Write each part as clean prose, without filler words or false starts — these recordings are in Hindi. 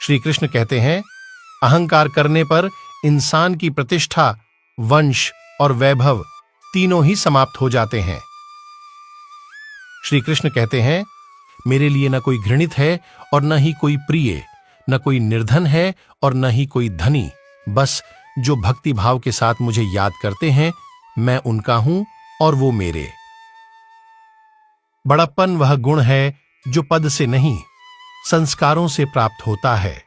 श्री कृष्ण कहते हैं, अहंकार करने पर इंसान की प्रतिष्ठा, वंश और वैभव तीनों ही समाप्त हो जाते हैं। श्री कृष्ण कहते हैं, मेरे लिए न कोई घृणित है और न ही कोई प्रिय, न कोई निर्धन है और न ही कोई धनी, बस जो भक्ति भाव के साथ मुझे याद करते हैं, मैं उनका हूं और वो मेरे। बड़प्पन वह गुण है जो पद से नहीं, संस्कारों से प्राप्त होता है।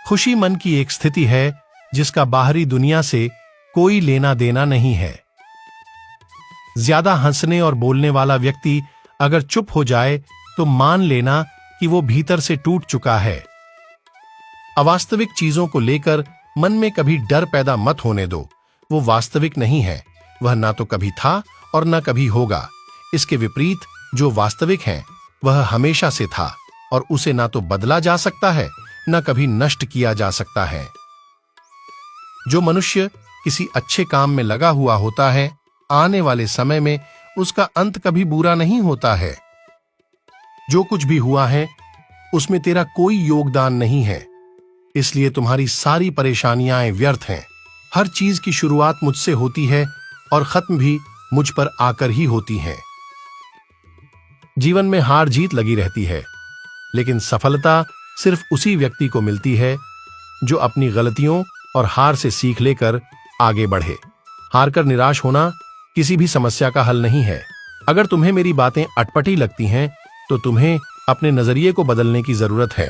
खुशी मन की एक स्थिति है जिसका बाहरी दुनिया से कोई लेना देना नहीं है। ज्यादा हंसने और बोलने वाला व्यक्ति अगर चुप हो जाए तो मान लेना कि वो भीतर से टूट चुका है। अवास्तविक चीजों को लेकर मन में कभी डर पैदा मत होने दो, वो वास्तविक नहीं है, वह ना तो कभी था और ना कभी होगा। इसके विपरीत जो वास्तविक है वह हमेशा से था और उसे ना तो बदला जा सकता है ना कभी नष्ट किया जा सकता है। जो मनुष्य किसी अच्छे काम में लगा हुआ होता है, आने वाले समय में उसका अंत कभी बुरा नहीं होता है। जो कुछ भी हुआ है उसमें तेरा कोई योगदान नहीं है, इसलिए तुम्हारी सारी परेशानियां व्यर्थ हैं। हर चीज की शुरुआत मुझसे होती है और खत्म भी मुझ पर आकर ही होती है। जीवन में हार जीत लगी रहती है, लेकिन सफलता सिर्फ उसी व्यक्ति को मिलती है जो अपनी गलतियों और हार से सीख लेकर आगे बढ़े। हारकर निराश होना किसी भी समस्या का हल नहीं है। अगर तुम्हें मेरी बातें अटपटी लगती हैं तो तुम्हें अपने नजरिए को बदलने की जरूरत है।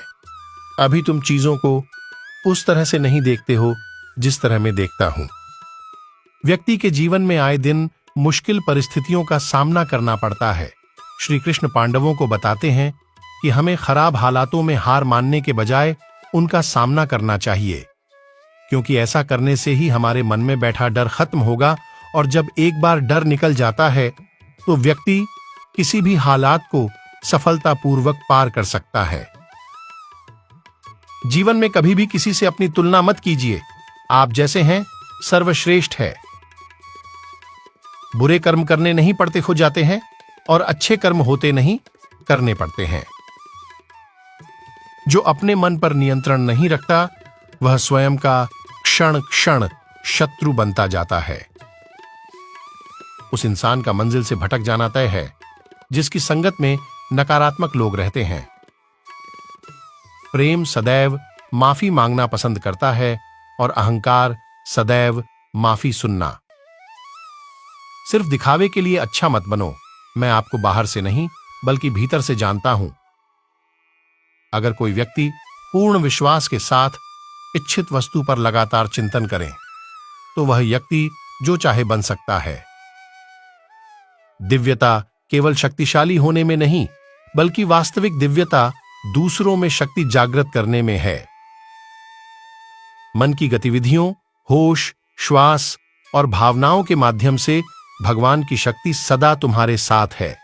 अभी तुम चीजों को उस तरह से नहीं देखते हो जिस तरह मैं देखता हूं। व्यक्ति के जीवन में आए दिन मुश्किल परिस्थितियों का सामना करना पड़ता है। श्री कृष्ण पांडवों को बताते हैं कि हमें खराब हालातों में हार मानने के बजाय उनका सामना करना चाहिए, क्योंकि ऐसा करने से ही हमारे मन में बैठा डर खत्म होगा और जब एक बार डर निकल जाता है तो व्यक्ति किसी भी हालात को सफलतापूर्वक पार कर सकता है। जीवन में कभी भी किसी से अपनी तुलना मत कीजिए। आप जैसे हैं सर्वश्रेष्ठ है। बुरे कर्म करने नहीं पड़ते हो जाते हैं और अच्छे कर्म होते नहीं करने पड़ते हैं। जो अपने मन पर नियंत्रण नहीं रखता वह स्वयं का क्षण क्षण शत्रु बनता जाता है। उस इंसान का मंजिल से भटक जाना तय है जिसकी संगत में नकारात्मक लोग रहते हैं। प्रेम सदैव माफी मांगना पसंद करता है और अहंकार सदैव माफी सुनना। सिर्फ दिखावे के लिए अच्छा मत बनो। मैं आपको बाहर से नहीं बल्कि भीतर से जानता हूं। अगर कोई व्यक्ति पूर्ण विश्वास के साथ इच्छित वस्तु पर लगातार चिंतन करे तो वह व्यक्ति जो चाहे बन सकता है। दिव्यता केवल शक्तिशाली होने में नहीं बल्कि वास्तविक दिव्यता दूसरों में शक्ति जागृत करने में है। मन की गतिविधियों, होश, श्वास और भावनाओं के माध्यम से भगवान की शक्ति सदा तुम्हारे साथ है।